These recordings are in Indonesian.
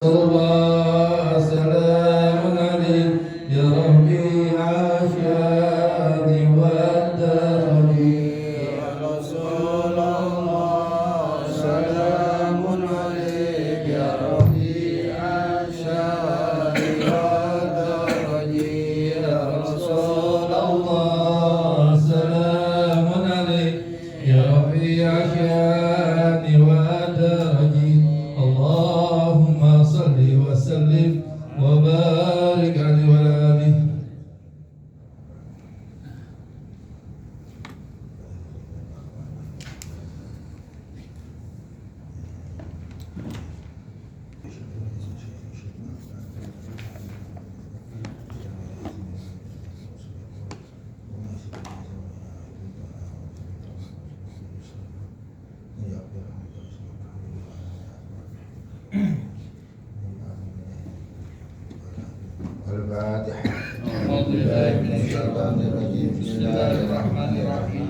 الله سلام عليك يا ربي عاشاني ودعني يا رسول الله سلام عليك يا ربي عاشاني ودعني يا رسول الله سلام عليك يا ربي عاشاني ودعني اللهم صل وسلم وبارك عليه وعلى آله. Al-Fatihah. A'udzubillahi minasyaitonir rajim. Bismillahirrahmanirrahim.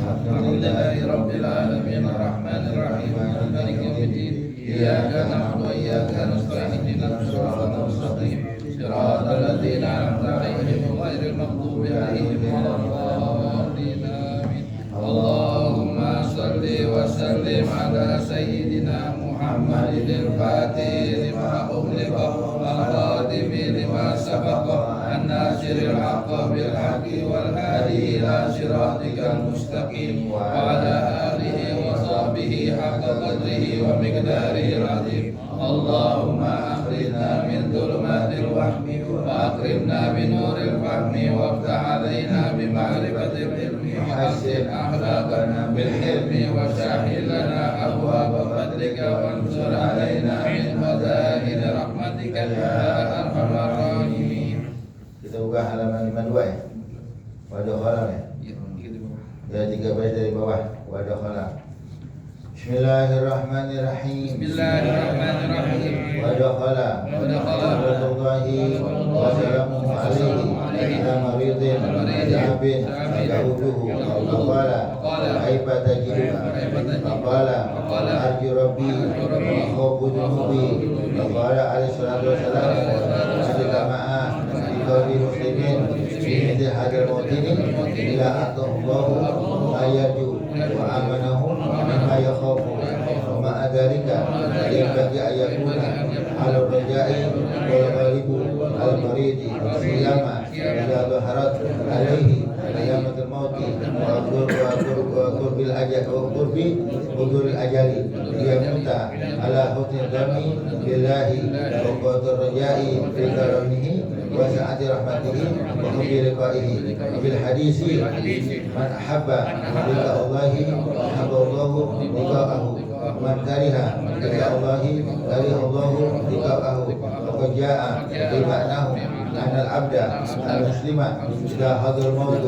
Alhamdulillahi rabbil alamin arrahmanir rahim maliki yaumiddin. Iyyaka na'budu wa iyyaka nasta'in ihdinas siratal mustaqim. Siratal ladzina an'amta 'alaihim ghairil maghdubi 'alaihim waladdallin. Amin. Allahumma shalli wa sallim ala sayyidina Muhammadil Fatih lima ughliqa al-khatim lima sabaqa an-nasiril haqqa bil haqqi wal hadi ila siratikal mustaqim wa ala alihi wa sahbihi haqqa qadrihi wa miqdarihil azim. Allahumma akhrijna min dhulumatil wahmi wa akrimna bi nuril fahmi waftah alaina bi ma'rifatil ilmi wa hassin akhlaqana bil hilmi wa sahhil lana abwaaba fadlika wansur alaina min khaza'in rahmatika ya arhamar rahimin. Kita buka halaman 52 ya. Wadah khalam ya. Ya 3 baris dari bawah. Wadah khalam. Bismillahirrahmanirrahim. Bismillahirrahmanirrahim. Wa dakhala Rasulullahi wa salamuhu alaihi ala maridin jabin yahuduhu qala kaifa tajiduka qala arju rabbi wa khawfu dhunubi qala alaihi salatu wassalam ketika ma'a di muslimin fi hadal mawtini ila atahullahu ayatu wa amanahu mimma yakhafu wa ma'a dhalika yanbaghi an yakuna ala rajai wal ghalibu al maridi siyama idza dhaharat alaihi ayamatul mauti wa qurbil ajal wa qurbi huduril ajali yamuta ala husnil dhanni billahi wa qadir rajai fi karamihi wa sa'ati rahmatihi wa hubbi liqa'ihi bil hadisi man ahabba liqa Allahi ahabba Allahu liqa'ahu man kariha liqa Allahi kariha Allahu liqa'ahu wa qad jaa'a bi ma'nahu anna al-'abda al-muslima idza hadara al-maut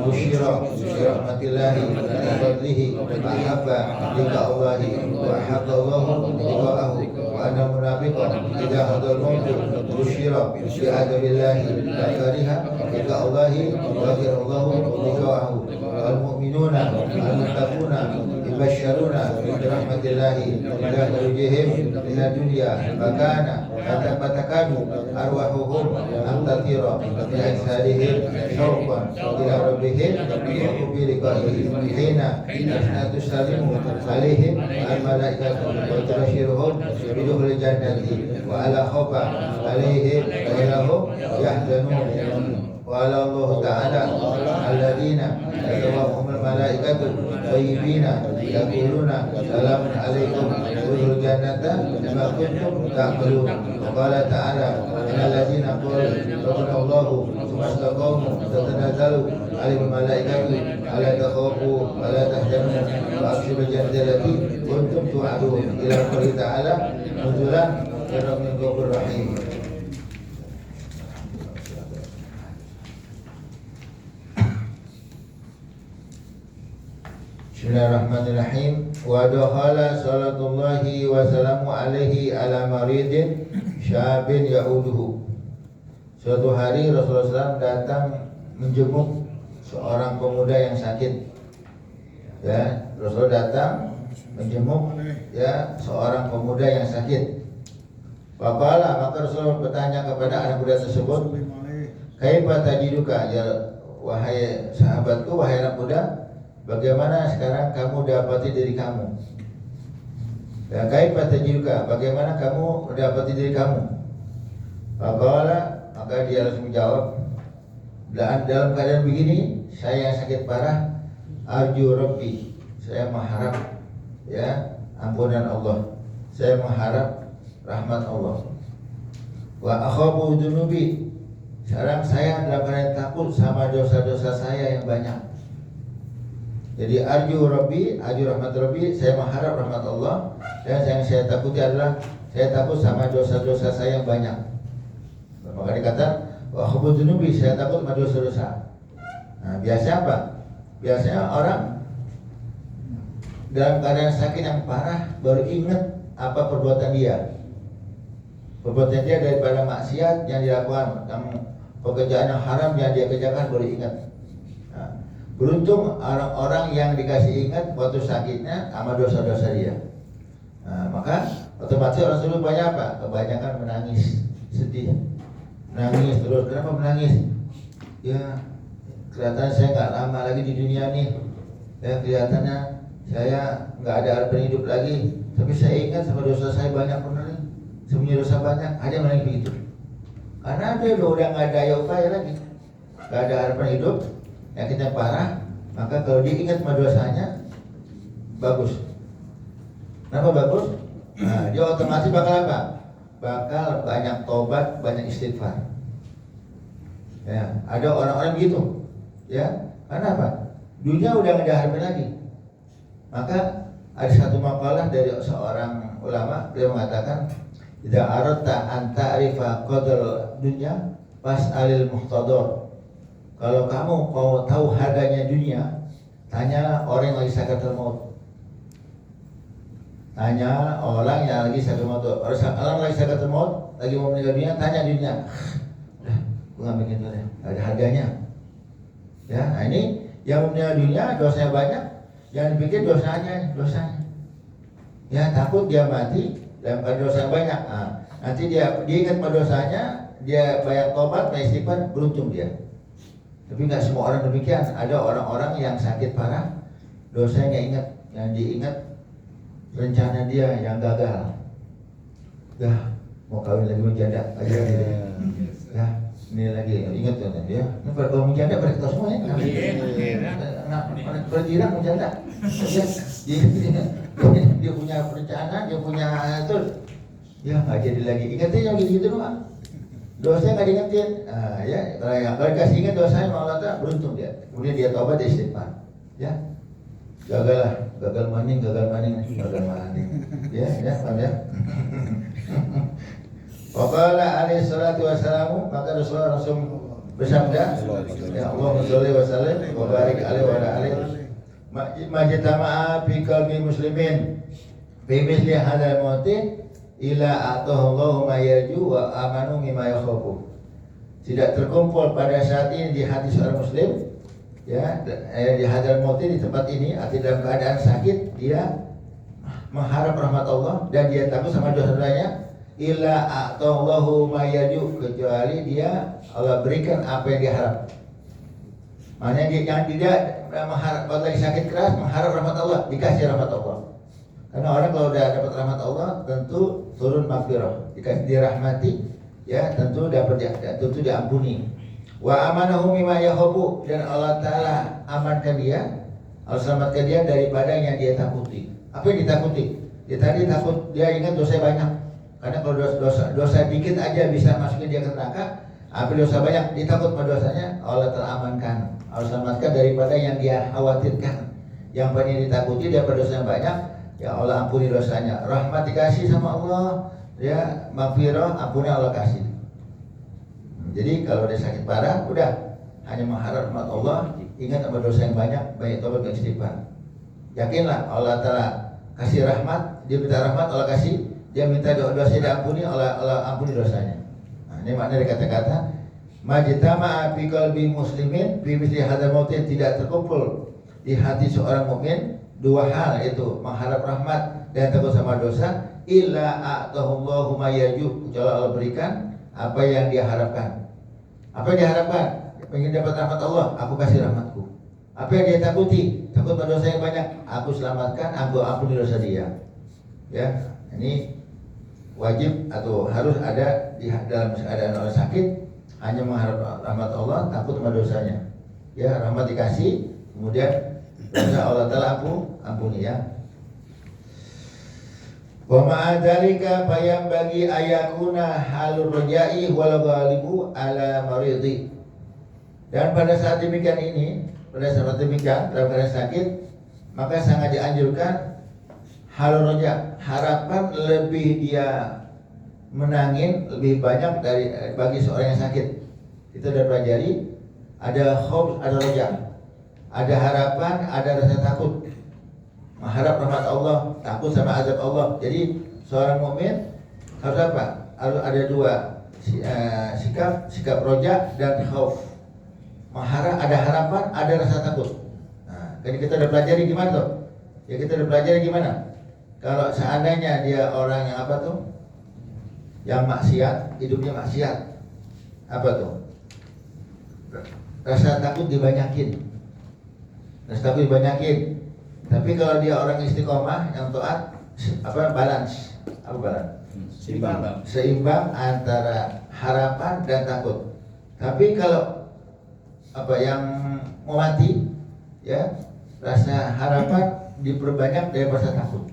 bushira bi rahmatillahi wa fadlihi ahabba liqa Allahi wa ahabba Allahu liqa'ahu wa anna al-munafiqa idza hadara al-maut bushira bi adabillahi wa kariha liqa Allahi wa kariha Allahu liqa'ahu wal mu'minuna al-muttaquna yubashsharuna bi rahmatillahi ila wajhihim ila dunya fakana fatakanu arwahuhum amtatira bi ajsadihim syauqan ila rabbihim wa hubbi liqa'ihi hina tusalimu alaihim al-malaikatu wa tubashshiruhum bi dukhulil jannati wa ala khawfa alaihim wa lahum yahzanun. Qala Allah Ta'ala alladzina yatawaffahumul malaikatu thayyibina yaquluna salamun alaikum udkhulul jannata bima kuntum ta'malun. Qala Ta'ala innal ladzina qalu rabbuna Allahu tsumma istaqamu tatanazzalu alaihimul malaikatu alla takhafu wa la tahzanu wa abshirul jannati allati kuntum tu'adun. Ila qouli Ta'ala nuzulan min rabbin ghafurur rahim. Bismillahirrahmanirrahim. Wa dakhala salatullahi wa salamu alaihi ala maridin syabin ya'uduhu. Suatu hari Rasulullah SAW datang menjenguk seorang pemuda yang sakit. Ya, Rasulullah datang menjenguk ya seorang pemuda yang sakit. Faqala, maka Rasulullah bertanya kepada anak muda tersebut, kaifa tajiduka, ya wahai sahabatku, wahai anak muda, bagaimana sekarang kamu dapati diri kamu? Ya, kaifa tajiduka, bagaimana kamu dapati diri kamu? Faqala, maka dia langsung menjawab, dalam keadaan begini, saya sakit parah, arju rabbi, saya mengharap ya ampunan Allah, saya mengharap rahmat Allah. Wa akhafu dzunubi, sekarang saya dalam keadaan takut sama dosa-dosa saya yang banyak. Jadi arju rabbi, arju rahmat rabbi, saya mengharap rahmat Allah, dan yang saya takuti adalah saya takut sama dosa-dosa saya yang banyak. Maka dikatakan wa akhafu dzunubi, saya takut sama dosa-dosa. Nah, biasanya apa? Biasanya orang dalam keadaan sakit yang parah baru ingat apa perbuatan dia. Perbuatan dia daripada maksiat yang dilakukan, pekerjaan yang haram yang dia kerjakan baru ingat. Nah, beruntung orang-orang yang dikasih ingat waktu sakitnya sama dosa-dosa dia. Nah, maka otomatis orang tersebut banyak apa? Kebanyakan menangis, sedih, menangis terus. Kenapa menangis? Ya kelihatan saya nggak lama lagi di dunia nih. Ya kelihatannya saya nggak ada harapan hidup lagi. Tapi saya ingat sama dosa saya banyak benar nih. Sebenarnya dosa banyak, ada yang menangis begitu. Karena dia udah nggak ada daya upaya lagi, nggak ada harapan hidup, yakitnya parah. Maka kalau diingat sama dosanya, bagus. Kenapa bagus? Nah, dia otomatis bakal apa? Bakal banyak tobat, banyak istighfar. Ya, ada orang-orang begitu. Ya, karena apa? Dunia udah nggak ada harapan lagi. Maka ada satu makalah dari seorang ulama, dia mengatakan, idza aradta an ta'rifa qadar dunya fas'alil muhtadar. Kalau kamu mau tahu harganya dunia, tanya orang yang lagi sakaratul maut. Tanya orang yang lagi sakaratul maut. Orang lagi sakaratul maut, lagi mau meninggal dunia, tanya dunia. Gue nggak mikir deh, ada harganya. Ya, nah ini yang meninggal dunia dosanya banyak, yang dipikir dosanya. Ya takut dia mati dalam keadaan dosa yang banyak. Nah, nanti dia ingat pada dosanya, dia banyak tobat, banyak istighfar, beruntung dia. Tapi nggak semua orang demikian. Ada orang-orang yang sakit parah, dosanya ingat, yang diingat rencana dia yang gagal. Dah mau kawin lagi menjanda aja gitu. Ya ini lagi ingat kan ya. Ini kalau menjanda pada kita semua ya. Berjiran menjanda. Dia punya rencana, dia punya itu, ya nggak jadi lagi. Ingetin yang gitu doang. Dosanya nggak diingetin. Nah, ya kalau dikasih ingat dosanya malah tak beruntung dia. Kemudian dia tobat, dia istighfar. Ya, gagal maning. Ya, paham ya. Waqala alaihi salatu wassalamu, maka Rasulullah langsung bersabda, ya Allahumma sholli wa sallim wa barik alaihi wa ala alihi majtama'a fi qalbi muslimin fi misli hadzal mauti ila atahu ma yarju wa amanu mimma yakhafu. Tidak terkumpul pada saat ini di hati seorang muslim, ya di hadzal mauti, di tempat ini, arti dalam keadaan sakit dia mengharap rahmat Allah dan dia takut sama dosa-dosanya, illa atahu ma yarju, kecuali dia Allah berikan apa yang diharap. Maknanya dia jangan tidak mengharap, kalau lagi sakit keras mengharap rahmat Allah, dikasih rahmat Allah. Karena orang kalau udah dapat rahmat Allah tentu turun maghfirah, dikasih dirahmati, ya tentu tentu diampuni. Wa amanahu mimma yakhafu, dan Allah Taala amankan dia, Allah selamatkan dia daripada yang dia takuti. Apa yang ditakuti? Dia tadi takut, dia ingat dosa banyak. Karena kalau dosa dikit aja bisa masukin dia ke neraka. Apa dosa banyak, ditakut pada dosanya, Allah teramankan, Allah selamatkan daripada yang dia khawatirkan. Yang paling ditakuti daripada dosa yang banyak, ya Allah ampuni dosanya. Rahmat dikasih sama Allah, ya maghfirah, ampuni Allah kasih. Jadi kalau dia sakit parah, udah hanya mengharap rahmat Allah, ingat sama dosa yang banyak tobat dan istighfar. Yakinlah Allah Ta'ala kasih rahmat, dia minta rahmat, Allah kasih. Dia minta dosa diampuni, Allah ampuni dosanya. Ini makna dari kata-kata majtama'a fi qalbi muslimin fi misli hadzal mautin, tidak terkumpul di hati seorang mukmin dua hal, yaitu mengharap rahmat dan takut sama dosa, illa a'tahullahu ma yarju, kecuali Allah berikan apa yang dia harapkan. Apa yang diharapkan? Pengen dapat rahmat Allah, aku kasih rahmatku. Apa yang dia takuti? Takut pada dosa yang banyak, aku selamatkan, aku ampuni dosa dia. Ya, ini wajib atau harus ada di dalam keadaan orang sakit, hanya mengharap rahmat Allah, takut pada dosanya. Ya, rahmat dikasih, kemudian dosa Allah Ta'ala ampuni ya. Wa ma'adzalika fayam bagi ayakuna halur rojai wal ghalibu ala maridi. Dan pada saat demikian ini, pada saat demikian dalam keadaan sakit, maka sangat dianjurkan halur roja, harapan lebih dia menangin lebih banyak dari bagi seorang yang sakit. Kita sudah pelajari, ada khauf, ada roja, ada harapan, ada rasa takut. Mengharap rahmat Allah, takut sama azab Allah. Jadi seorang mukmin harus apa? Harus ada dua sikap roja dan khauf. Ada harapan, ada rasa takut. Nah, jadi kita udah pelajari gimana tuh? Ya kita udah pelajari gimana? Kalau seandainya dia orang yang apa tuh? Yang maksiat, hidupnya maksiat. Apa tuh? Rasa takut dibanyakin. Rasa takut dibanyakin. Tapi kalau dia orang istiqomah yang taat, apa balance? Apa balance? Seimbang antara harapan dan takut. Tapi kalau apa yang mau mati, ya rasa harapan diperbanyak daripada rasa takut.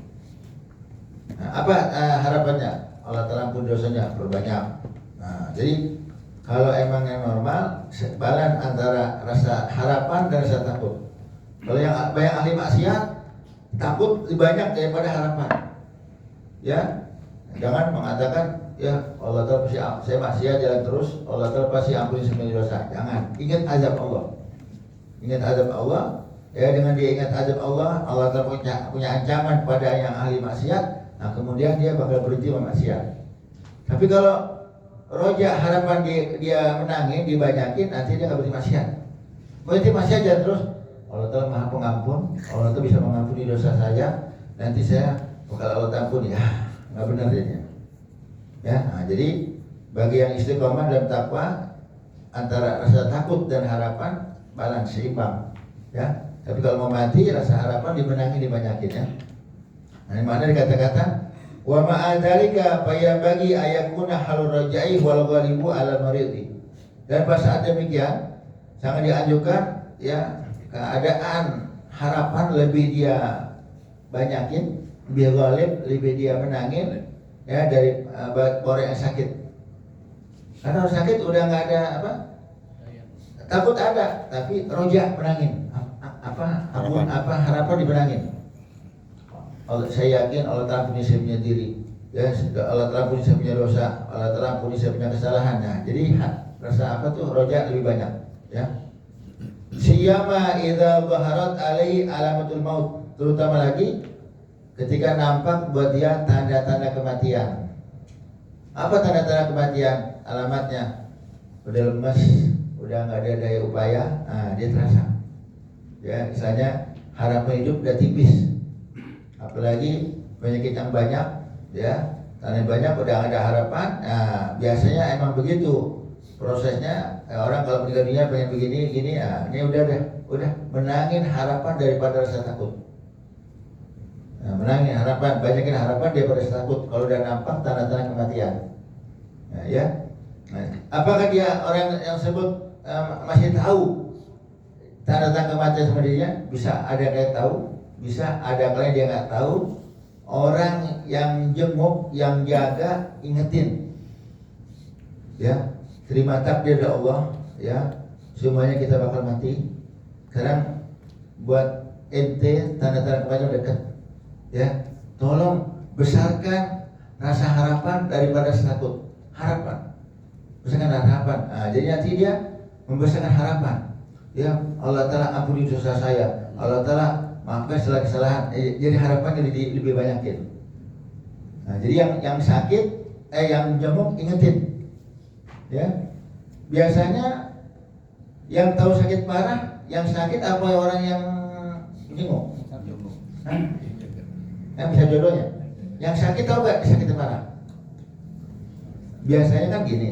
Nah, apa harapannya? Allah Ta'ala ampun dosanya, perbanyak. Nah, jadi kalau emang yang normal, balance antara rasa harapan dan rasa takut. Kalau yang ahli maksiat, takut lebih banyak daripada harapan. Ya, jangan mengatakan ya Allah Ta'ala pasti saya maksiat jalan terus, Allah Ta'ala pasti ampuni semua dosa. Jangan, ingat azab Allah. Ingat azab Allah. Ya, dengan dia ingat azab Allah, Allah Ta'ala punya ancaman pada yang ahli maksiat. Nah, kemudian dia bakal berhenti memaksiat. Tapi kalau roja harapan dia menangin, dibanyakin, nanti dia nggak berhenti maksiat. Berhenti maksiat jalan terus. Allah Ta'ala Maha Pengampun, Allah Ta'ala bisa mengampuni dosa saya. Nanti saya bakal Allah Ta'ala ampuni. Ya, nggak benar dia. Ya, nah, jadi bagi yang istiqomah dan takwa, antara rasa takut dan harapan balance, seimbang. Ya, tapi kalau mau mati, rasa harapan dibanyakin ya. Nah, mana dikata-kata wa ma'adzalika bagi ayakuna halur rajai wal ghalibu ala maridi. Dan pada saat demikian sangat dianjurkan ya keadaan harapan lebih dia banyakin, lebih ghalib, lebih dia menangin ya dari orang yang sakit. Karena orang sakit udah nggak ada apa? Takut ada, tapi roja menangin. Harapan dibenangin. Saya yakin Allah Ta'ala ampuni saya punya diri, ya Allah Ta'ala ampuni saya punya dosa, Allah Ta'ala ampuni saya punya kesalahan. Nah, jadi rasa apa tuh roja lebih banyak ya. Siyama idza zaharat alaihi alamatul maut, terutama lagi ketika nampak buat dia tanda-tanda kematian. Apa tanda-tanda kematian? Alamatnya udah lemas, udah nggak ada daya upaya, nah dia terasa. Ya, misalnya harapan hidup udah tipis. Apalagi penyakit yang banyak, ya, karena banyak udah ada harapan. Nah, biasanya emang begitu prosesnya. Orang kalau meninggal dunia pengen begini, ya, ini udah menangin harapan daripada rasa takut. Nah, menangin harapan, banyakin harapan daripada rasa takut. Kalau udah nampak tanda-tanda kematian, nah, ya. Nah, apakah dia orang yang sebut masih tahu tanda-tanda kematian sama dirinya? Bisa ada yang tahu. Bisa ada kalian dia nggak tahu. Orang yang jenguk, yang jaga, ingetin. Ya, terima takdir dari Allah. Ya, semuanya kita bakal mati. Sekarang buat ente tanda-tanda kematian dekat. Ya, tolong besarkan rasa harapan daripada rasa takut. Harapan, besarkan harapan. Nah, jadi nanti dia membesarkan harapan. Ya, Allah Ta'ala ampuni dosa saya. Allah Ta'ala maafkan segala kesalahan. Jadi harapannya lebih banyakin. Nah, jadi yang sakit, yang jenguk ingetin. Ya, biasanya yang tahu sakit parah, yang sakit apa orang yang jenguk? Yang bisa jodohnya. Yang sakit tahu gak sakit parah? Biasanya kan gini.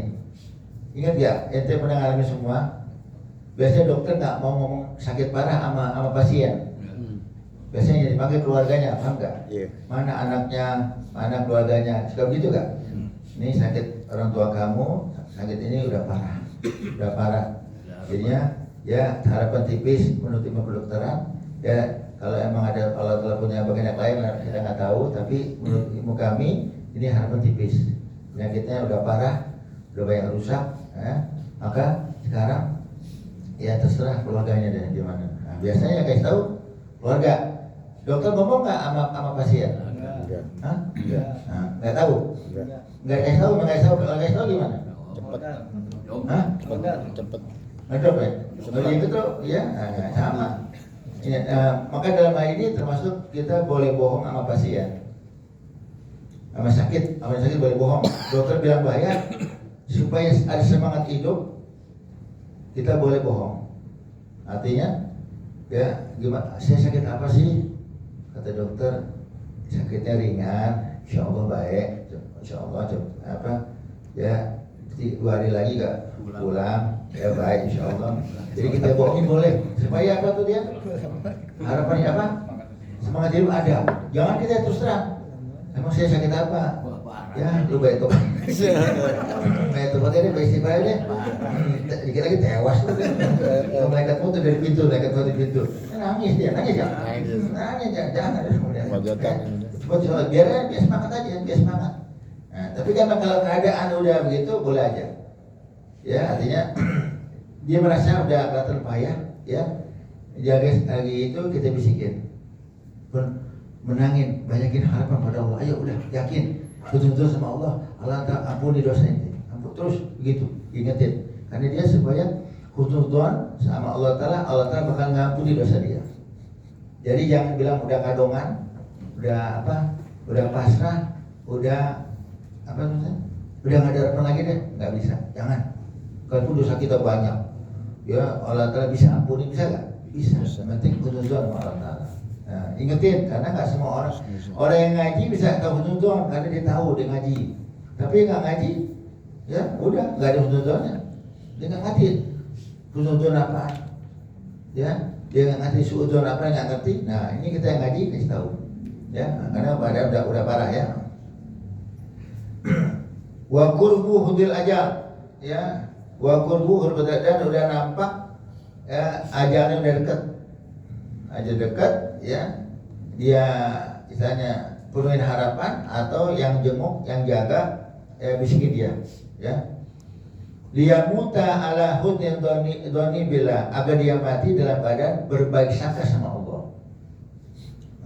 Ingat gak, ente pernah ngalamin semua? Biasanya dokter nggak mau ngomong sakit parah sama pasien. Biasanya yang dipanggil keluarganya, paham nggak? Iya. Mana anaknya, mana keluarganya, sudah begitu nggak? Ini sakit orang tua kamu, sakit ini udah parah. Jadinya ya harapan tipis menurut ilmu kedokteran. Ya kalau emang ada Allah punya bagian yang lain kita nggak tahu, tapi menurut ilmu kami ini harapan tipis. Penyakitnya udah parah, udah banyak rusak, maka sekarang ya terserah keluarganya deh gimana. Nah, biasanya kasih tahu keluarga. Dokter ngomong nggak sama pasien? Enggak. Hah? Enggak. Nah, nggak tahu. Enggak. Nggak kasih tahu, nggak kasih tahu. Kalau kasih tahu gimana? Cepet. Hah? Cepet. Ngedrop ya? Kalau itu tuh ya sama. Ya, maka dalam hal ini termasuk kita boleh bohong sama pasien. Sama sakit boleh bohong. Dokter bilang bahaya supaya ada semangat hidup, kita boleh bohong. Artinya ya gimana? Saya sakit apa sih? Kata dokter, sakitnya ringan, insya Allah baik, insya Allah ya 2 hari lagi gak pulang, ya baik insya Allah. Jadi kita bohongin boleh, supaya apa tuh dia? Harapannya apa? Semangat hidup ada. Jangan kita terus terang. Emang saya sakit apa? Ya, lu baik tobat. Baik tobat ini, baik istighfar deh. Dikit lagi tewas tuh. Malaikat tuh dari pintu, nangis dia, nangis ya. Nangis jangan. Coba biar semangat aja, biar semangat. Nah, tapi kan kalau keadaan udah begitu boleh aja. Ya, artinya dia merasa udah kelihatan payah, ya. Jaga lagi itu kita bisikin. Menangin, banyakin harapan pada Allah. Ayo udah yakin, betul-betul sama Allah. Allah tak ampuni dosa ini. Ampun terus begitu, ingetin. Karena dia supaya husnudzon sama Allah Taala bakal ngampuni dosa dia. Jadi jangan bilang udah kadongan, udah pasrah, udah nggak ada harapan lagi deh, nggak bisa. Jangan. Kalau dosa kita banyak, ya Allah Taala bisa ampuni, bisa nggak? Bisa. Penting husnudzon sama Allah Taala. Nah, ingetin, karena nggak semua orang yang ngaji bisa tahu husnudzon karena dia tahu dia ngaji. Tapi nggak ngaji, ya udah nggak ada husnudzonnya. Dia nggak ngerti husnudzon apa, ya dia nggak ngerti suudzon apa, nggak ngerti. Nah ini kita yang ngaji kasih tahu, ya karena pada udah parah ya. Wa qurbu hudil ajal, ya wa qurbu hudil ajal udah nampak, ya ajalnya udah dekat. Aja dekat, ya dia misalnya penuhin harapan atau yang jenguk, yang jaga, ya bisikin dia, ya liyamuta ala hudin doni bila, agar dia mati dalam keadaan berbaik sangka sama Allah.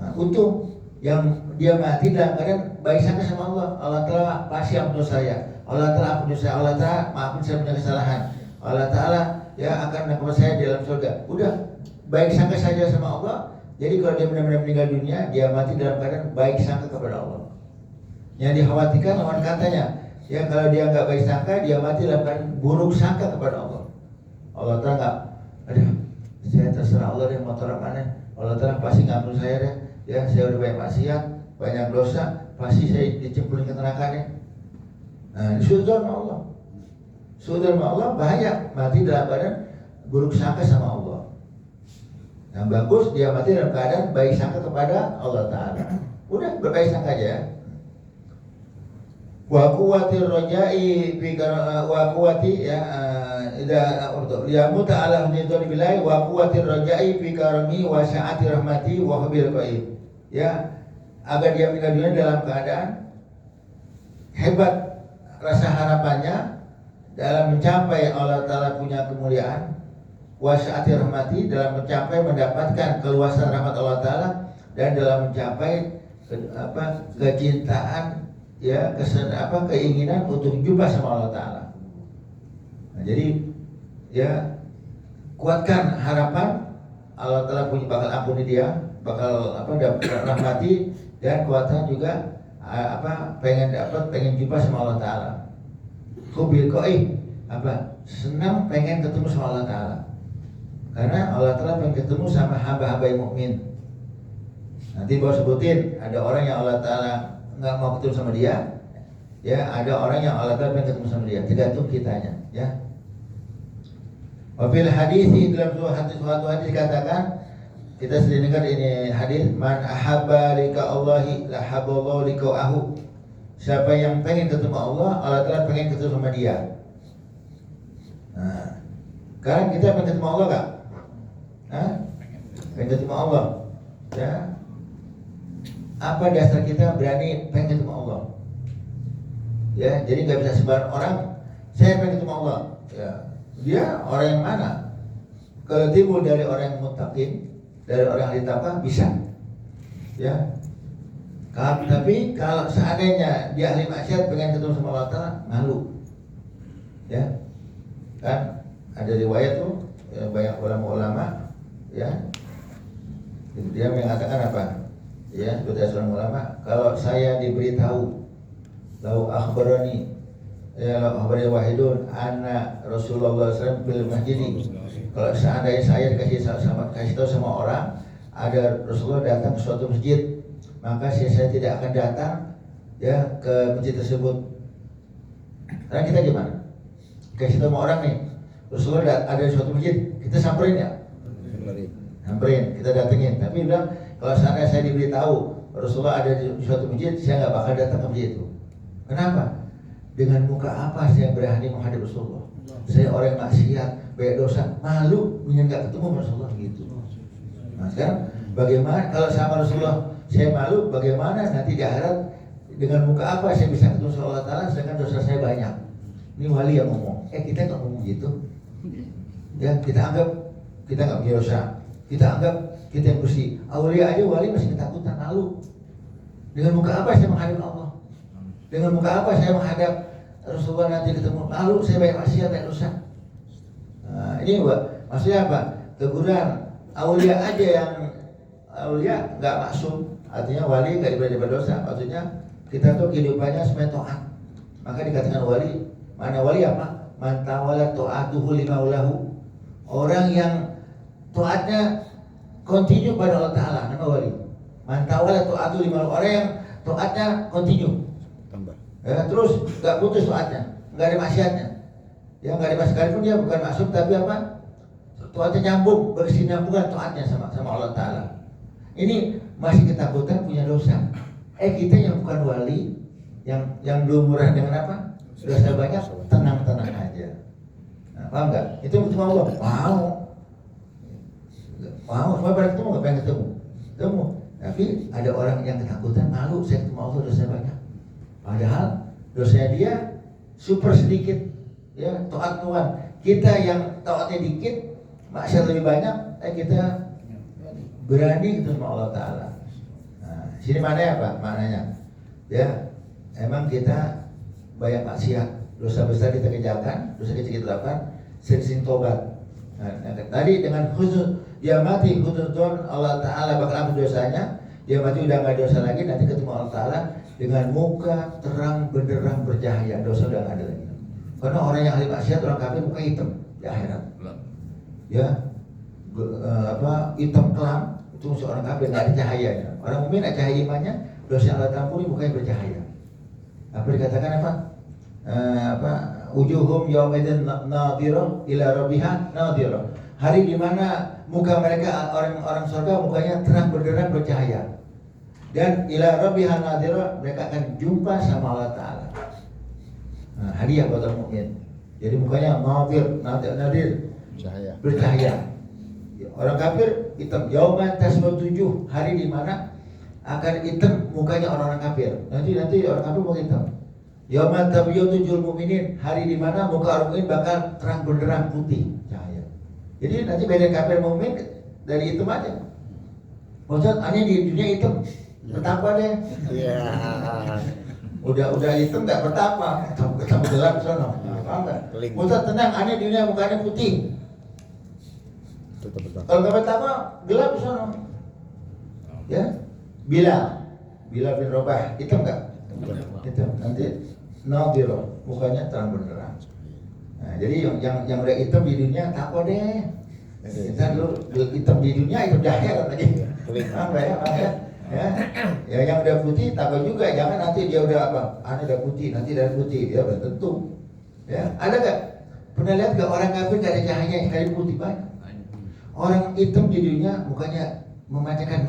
Nah, untung yang dia mati dalam keadaan baik sangka sama Allah. Allah Ta'ala pasti ampun saya, Allah Ta'ala ampun saya, Allah Ta'ala maafin saya punya kesalahan, Allah Ta'ala ya akan menangkap saya di dalam surga. Udah baik sangka saja sama Allah. Jadi kalau dia benar-benar meninggal dunia, dia mati dalam keadaan baik sangka kepada Allah. Yang dikhawatirkan lawan katanya, ya kalau dia nggak baik sangka, dia mati dalam keadaan buruk sangka kepada Allah. Allah Ta'ala nggak, aduh, saya terserah Allah deh motor mana. Allah Ta'ala pasti ngampun saya deh. Ya saya udah banyak maksiat, banyak dosa, pasti saya dicemplungin ke neraka deh. Nah, suudzon sama Allah. Suudzon sama Allah bahaya, mati dalam keadaan buruk sangka sama Allah. Yang bagus dia mati dalam keadaan baik sangka kepada Allah Ta'ala. Udah berbaik sangka aja. Wa quwwatir rajai fi wa quwwati ya liyamuta ala hududil billahi wa quwwatir rajai fi karami wa sa'ati rahmati wa habil qaib. Ya, agar dia meninggal dunia dalam keadaan hebat rasa harapannya dalam mencapai Allah Ta'ala punya kemuliaan, wasa'ati rahmati dalam mencapai mendapatkan keluasan rahmat Allah Ta'ala, dan dalam mencapai kecintaan, ya keinginan untuk jumpa sama Allah Ta'ala. Nah, jadi ya kuatkan harapan Allah Ta'ala punya bakal ampuni dia, bakal dapat rahmati, dan kuatkan juga pengen jumpa sama Allah Ta'ala. Hubil qaib senang pengen ketemu sama Allah Ta'ala. Karena Allah Ta'ala pengen ketemu sama hamba-hamba yang mukmin. Nanti bawa sebutin, ada orang yang Allah Ta'ala nggak mau ketemu sama dia, ya, ada orang yang Allah Ta'ala pengen ketemu sama dia, tergantung kitanya, ya. Wafil hadis, dalam suatu hadis dikatakan, kita sering dengar ini hadis, man ahabba lika Allahi lahabballahu liqa'ahu. Siapa yang pengen ketemu Allah, Allah Ta'ala pengen ketemu sama dia. Nah, sekarang kita pengen ketemu Allah gak? Hah? Pengen ketemu Allah, ya. Apa dasar kita berani pengen ketemu Allah? Ya, jadi nggak bisa sembarang orang. Saya pengen ketemu Allah. Ya, dia orang yang mana? Kalau timbul dari orang yang muttaqin, dari orang yang ditaqwa bisa. Ya. Tapi kalau seandainya dia ahli maksiat pengen ketemu sama Allah Ta'ala, malu. Ya. Kan ada riwayat tuh, ya, banyak ulama-ulama, ya. Dia mengatakan apa? Ya, sudah seorang ulama, kalau saya diberitahu, lau akhbarani, ya lau akhbarani wahidun anna Rasulullah SAW bil masjid. Kalau seandainya saya kasih tahu sama orang ada Rasulullah datang ke suatu masjid, maka saya tidak akan datang, ya, ke masjid tersebut. Karena kita gimana? Kasih tahu sama orang nih, Rasulullah ada di suatu masjid, kita samperin ya? Samperin, kita datengin. Tapi bilang, kalau seandainya saya diberitahu Rasulullah ada di suatu masjid, saya nggak bakal datang ke masjid itu. Kenapa? Dengan muka apa saya berani menghadap Rasulullah? Saya orang yang maksiat, banyak dosa, malu, ingin nggak ketemu Rasulullah gitu. Nah sekarang bagaimana kalau sama Rasulullah saya malu, bagaimana nanti di akhirat dengan muka apa saya bisa ketemu sama Allah Ta'ala sedangkan dosa saya banyak? Ini wali yang ngomong. Kita nggak ngomong gitu. Ya, kita anggap kita nggak punya dosa. Kita anggap kita yang bersih. Aulia aja wali masih ketakutan, malu. Dengan muka apa saya menghadap Allah? Dengan muka apa saya menghadap Rasulullah nanti ketemu? Lalu saya banyak maksiat, banyak dosa. Nah, ini maksudnya apa? Teguran aulia aja yang aulia nggak maksum, artinya wali nggak diberi berdosa. Maksudnya kita tuh kehidupannya semuanya taat. Maka dikatakan wali. Mana wali apa? Man tawala ta'atuhu limaulahu. Orang yang taatnya continue pada Allah Ta'ala, nama wali. Man tawala ta'atuhu limaulahu. Orang yang taatnya continue. Ya, terus nggak putus taatnya, nggak ada maksiatnya. Ya nggak ada maksiat, sekalipun dia bukan maksum, tapi apa? Taatnya nyambung, berkesinambungan taatnya sama Allah Ta'ala. Ini masih ketakutan punya dosa. Kita yang bukan wali, yang belum murah dengan apa? Dosa banyak, tenang-tenang aja. Nah, paham nggak? Itu cuma Allah. Mau, semua pada ketemu nggak pengen ketemu. Tapi ada orang yang ketakutan, malu, saya ketemu Allah dosa banyak. Padahal dosanya dia super sedikit, ya, taat Tuhan. Kita yang taatnya dikit, maksiat lebih banyak, kita berani ketemu Allah Ta'ala. Nah, sini maknanya apa? Maknanya, ya, emang kita banyak maksiat, dosa besar kita kerjakan, dosa kecil kita lakukan, sering tobat. Nah, tadi dengan khusus dia mati khusus Tuhan Allah Ta'ala bakal ampun dosanya. Dia mati udah nggak dosa lagi, nanti ketemu Allah Ta'ala dengan muka terang benderang bercahaya, dosa udah nggak ada lagi. Karena orang yang ahli maksiat, orang kafir muka hitam di akhirat. Ya, hitam kelam itu seorang kafir nggak ada cahayanya. Orang mukmin ada cahaya imannya, dosa Allah tampuni mukanya bercahaya. Apa dikatakan apa? Wujuhum yaumaidin nadhirah ila rabbiha nadhirah. Hari di mana muka mereka orang-orang surga mukanya terang benderang bercahaya. Dan ila rabbiha nadhirah, mereka akan jumpa sama Allah Ta'ala. Nah, hadiah buat orang mukmin. Jadi mukanya nadir, bercahaya. Orang kafir hitam. Yauman taswaddujuh, hari di mana akan hitam mukanya orang-orang kafir. Nanti orang kafir mau hitam. Yauman tabyadujul mu'minin, hari di mana muka orang mukmin bakal terang benderang putih cahaya. Jadi nanti beda kafir mukmin dari hitam aja. Maksud aneh di dunia hitam, bertapa deh. Iya. Udah hitam nggak bertapa, ketemu gelap sono. Paham nggak? Maksud tenang, aneh di dunia mukanya putih. Kalau nggak bertapa gelap sono. Ya, Bilal bin Rabah hitam nggak? Hitam. Nanti nadhirah, mukanya terang benderang. Nah, jadi yang udah hitam di dunia takwa deh. Kita dulu hitam di dunia itu dahir lagi. Apa ya? Ya, ya yang udah putih takut juga, jangan nanti dia udah apa? Aneh udah putih, nanti udah putih, dia udah tentu. Ya, ada gak? Pernah lihat gak orang kafir gak ada cahaya sekali putih banyak? Orang hitam di dunia mukanya memancarkan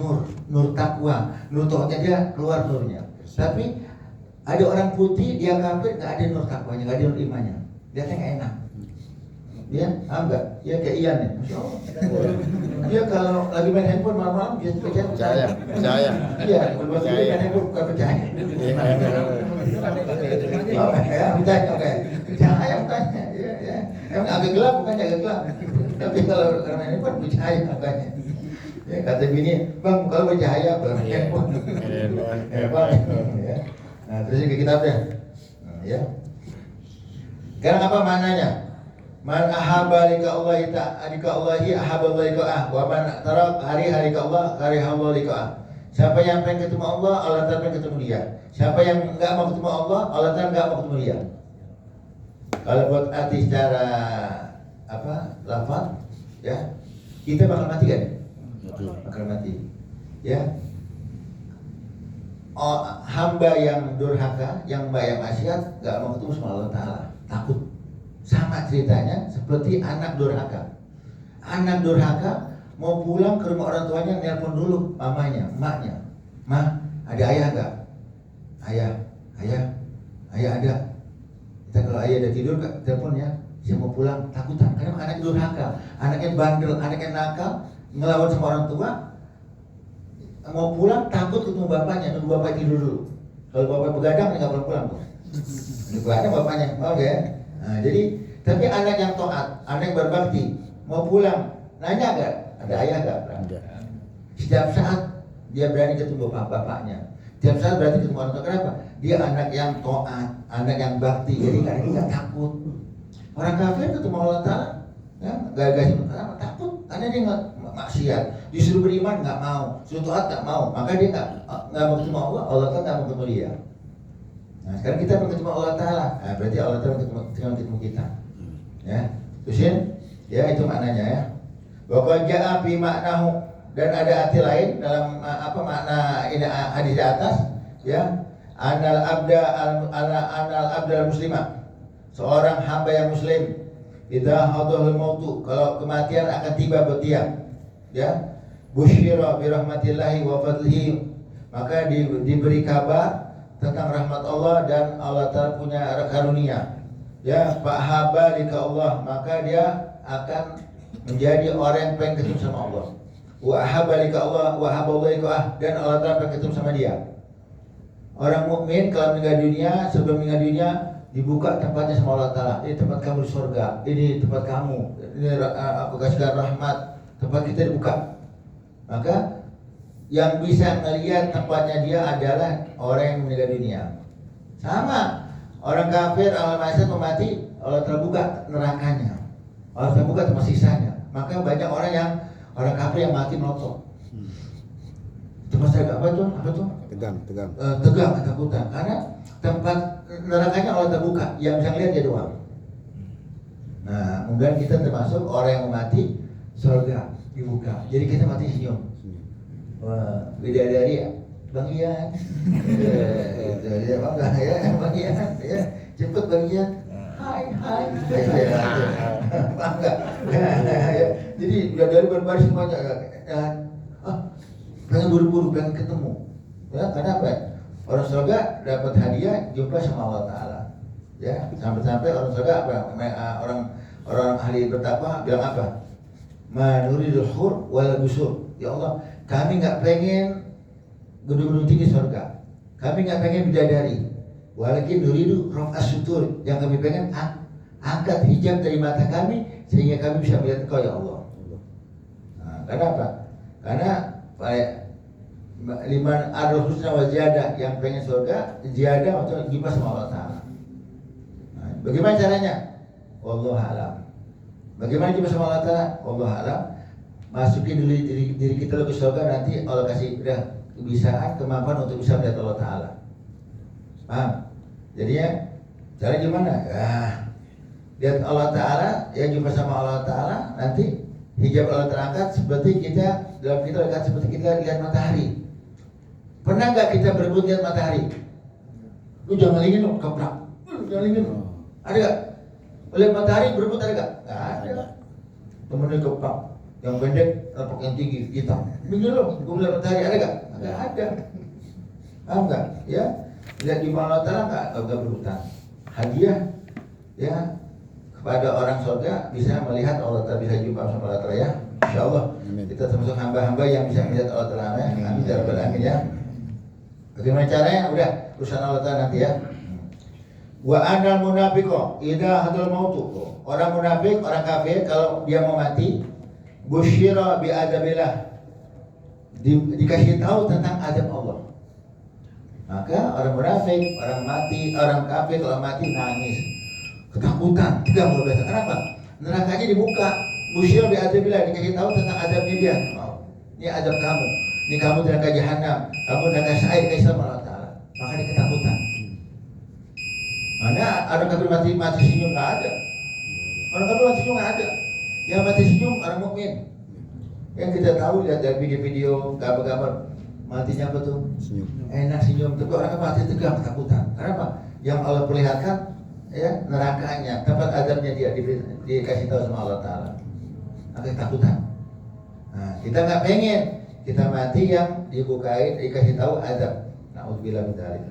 nur takwa, nur tauhidnya dia keluar nurnya. Tapi ada orang putih dia kafir nggak ada nur takwanya, nggak ada nur imannya, dia nggak enak. Dia enggak, dia kayak Ian nih, Masya Allah. Dia kalau lagi main handphone malam-malam dia percaya. Iya, kalau dia main handphone bukan percaya. Oh, ya, percaya, oke. Percaya, bukannya. Ya. Emang agak gelap, bukannya agak gelap. Tapi kalau main handphone percaya, bukannya. Ya, kata bini, bang kalau bercahaya kalau main handphone. Bang, ya. Nah, terus ke kitabnya. Nah, ya. Sekarang apa maknanya? Man ahabba lika Allahi ahabba liqa'ah wa man tarak hari ka Allah karihallahu liqa'ah. Siapa yang pengen ketemu Allah, Allah Ta'ala pengen ketemu dia. Siapa yang enggak mau ketemu Allah, Allah Ta'ala enggak mau ketemu dia. Kalau buat arti secara apa? Lafaz ya. Kita bakal mati kan? Bakal mati. Ya. Oh, hamba yang durhaka, yang maksiat enggak mau ketemu sama Allah Ta'ala, takut. Sama ceritanya seperti anak durhaka. Anak durhaka mau pulang ke rumah orang tuanya, nelpon dulu mamanya, emaknya. Mah, ada ayah gak? Ayah ada. Kita kalau ayah udah tidur, teleponnya, dia mau pulang, takutan. Karena anak durhaka, anaknya bandel, anaknya nakal, ngelawan sama orang tua. Mau pulang takut ketemu bapaknya, nunggu bapak tidur dulu. Kalau bapak begadang, dia nggak pulang tuh. Nunggu ada bapaknya, mau ya? Nah, jadi tapi anak yang taat, anak yang berbakti mau pulang, nanya gak? Ada ayah gak? Setiap saat dia berani ketemu bapaknya. Setiap saat berani ketemu orang tua. Kenapa? Dia anak yang taat, anak yang bakti. Jadi nggak takut. Orang kafir ketemu Allah Ta'ala, ya, gak takut. Karena dia nggak maksiat. Disuruh beriman nggak mau, disuruh taat nggak mau. Maka dia nggak mau ketemu Allah. Allah Ta'ala nggak mau ketemu dia. Nah, sekarang kita mau ketemu Allah Ta'ala. Nah, berarti Allah Ta'ala ketemu kita. Ya, terusin. Ya, itu maknanya ya. Wa ja'a fi maknahu, dan ada arti lain dalam apa makna ini hadis di atas, ya. Anal abdal muslimah, seorang hamba yang muslim, idza hadahul mautu, kalau kematian akan tiba buat dia, ya. Busyira bi rahmatillahi wa fadlihi, maka diberi kabar tentang rahmat Allah dan Allah Ta'ala punya karunia. Ya, fa'habba lika Allah, maka dia akan menjadi orang yang pengen ketemu sama Allah. Wa ahabba lika Allah wa ahabba lika, dan Allah Ta'ala pengen ketemu sama dia. Orang mukmin kalau meninggal dunia, sebelum meninggal dunia dibuka tempatnya sama Allah Ta'ala. Ini tempat kamu di surga, ini tempat kamu, ini aku kasihkan rahmat, tempat kita dibuka. Maka yang bisa melihat tempatnya dia adalah orang yang meninggal dunia. Sama orang kafir, Allah maksiat mati, Allah terbuka nerakanya, Allah terbuka tempat sisanya. Maka banyak orang kafir yang mati melotot. Itu masalah apa tuh? Tegang, ketakutan. Karena tempat nerakanya Allah terbuka, yang bisa lihat dia doang. Nah, kemudian kita termasuk orang yang mati, surga dibuka. Jadi kita mati senyum. Wah, bidadari Bang Ian. Ya, bangga ya, Bang Ian. Ya, cepet Bang Ian. Hai. Bangga. Jadi bidadari berbaris semuanya. Pengen buru-buru, pengen ketemu. Ya, karena apa? Orang surga dapat hadiah jumpa sama Allah Ta'ala. Ya, sampai-sampai orang surga apa? Orang ahli bertakwa bilang apa? Manuridul hur wal busur. Ya Allah, kami nggak pengen gedung-gedung tinggi surga, kami nggak pengen bidadari, walakin nuridu raf'as sutur, yang kami pengen angkat hijab dari mata kami sehingga kami bisa melihat Engkau ya Allah. Nah, karena apa? Karena liman arul husna wa ziyadah, yang pengen surga ziyadah atau gimana sama Allah Ta'ala. Nah, bagaimana caranya? Wallahu a'lam. Bagaimana gimana sama Allah Ta'ala? Wallahu a'lam. Masukin diri kita ke surga, nanti Allah kasih udah kebiasaan, kemampuan untuk bisa melihat Allah Ta'ala. Paham? Jadinya cara gimana? Lihat Allah Ta'ala, ya jumpa sama Allah Ta'ala, nanti hijab Allah terangkat seperti kita, dalam kita lihat seperti kita lihat matahari. Pernah nggak kita berebut lihat matahari? Lu jangan ingin lo, keprak. Jangan ingin lo. Ada nggak? Lihat matahari berebut ada nggak? Nggak ada. Temennya keprak. Yang pendek, rapat yang tinggi, hitam. Begini lo, gue lihat matahari ada nggak? Nggak ada. Paham nggak? Ya, lihat di Allah Ta'ala nggak berebutan. Hadiah, ya, kepada orang surga bisa melihat Allah Ta'ala, bisa jumpa sama Allah Ta'ala ya. Insya Allah kita termasuk hamba-hamba yang bisa melihat Allah Ta'ala ya. Amin ya Rabbal Alamin ya. Bagaimana caranya? Udah, urusan Allah Ta'ala nanti ya. Wa anal munafiqo idza hadal mautu. Orang munafik, orang kafir kalau dia mau mati, busyira bi adabillah. Dikasih tahu tentang adab Allah. Maka orang munafik, orang mati, orang kafir kalau mati nangis, ketakutan, tegang luar biasa. Kenapa? Nerakanya dibuka. Busyira bi adabillah, dikasih tahu tentang adabnya dia. Oh, ini adab kamu. Ini kamu neraka jahanam, kamu neraka sa'ir kaisa Allah Ta'ala. Maka dia ketakutan. Mana orang kafir mati senyum nggak ada. Orang kafir mati senyum nggak ada. Yang mati senyum orang mukmin. Yang kita tahu lihat dari video-video gambar-gambar matinya apa tuh? Senyum. Enak senyum. Tapi orang kafir mati tegang ketakutan. Kenapa? Yang Allah perlihatkan ya nerakanya, tempat adabnya dia dikasih tahu sama Allah Ta'ala. Maka ketakutan. Nah, kita nggak pengen kita mati yang dibukain dikasih tahu adab. Na'udzubillah min dzalik.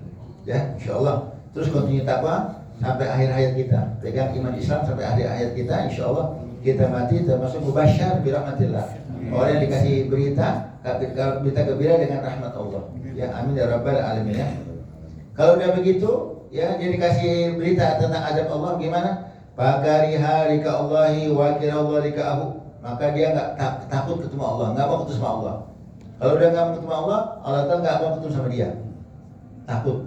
Ya, insyaallah. Terus continue takwa sampai akhir hayat kita. Pegang iman Islam sampai akhir hayat kita, insyaallah kita mati termasuk mubasysyar bi rahmatillah. Orang yang dikasih berita gembira dengan rahmat Allah. Ya, amin ya rabbal alamin ya. Kalau udah begitu, ya dia dikasih berita tentang adab Allah gimana? Fakariha lika Allahi wa kira Allah lika'ahu. Maka dia nggak takut ketemu Allah, nggak mau ketemu sama Allah. Kalau udah nggak mau ketemu Allah, Allah Ta'ala nggak mau ketemu sama dia. Takut.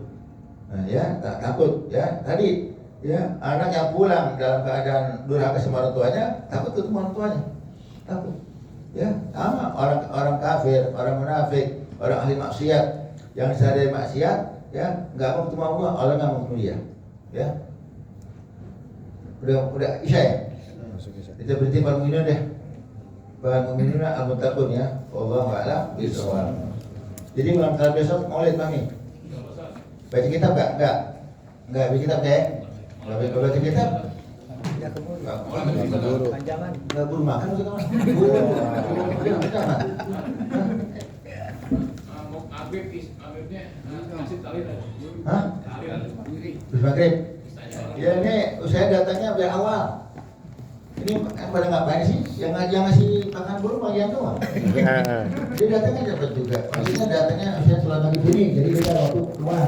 Nah, ya, takut ya. Tadi ya, anak yang pulang dalam keadaan durhaka sama orang tuanya, takut ketemu orang tuanya. Takut. Ya, sama orang kafir, orang munafik, orang ahli maksiat yang sadar maksiat, ya, nggak mau ketemu Allah, Allah nggak mau ketemu dia. Ya. Udah Isya ya? Kita berhenti pada minum deh. Bahan minumnya al-muttaqun ya. Wallahu a'lam bishawab. Jadi malam terakhir besok maulid kami. Baca kitab enggak? Enggak baca kitab deh. Enggak baca kitab. Ya keburu. Panjangan. Enggak buru makan atau gimana? Buru. Jangan. Abibnya kasih tali. Hah? Terus maghrib. Ya ini saya datangnya biar awal. Ini pada ngapain sih? Yang ngasih makan burung bagian doang. Dia datangnya dapat juga. Maksudnya datangnya saya sholat maghrib ini, jadi kita waktu keluar.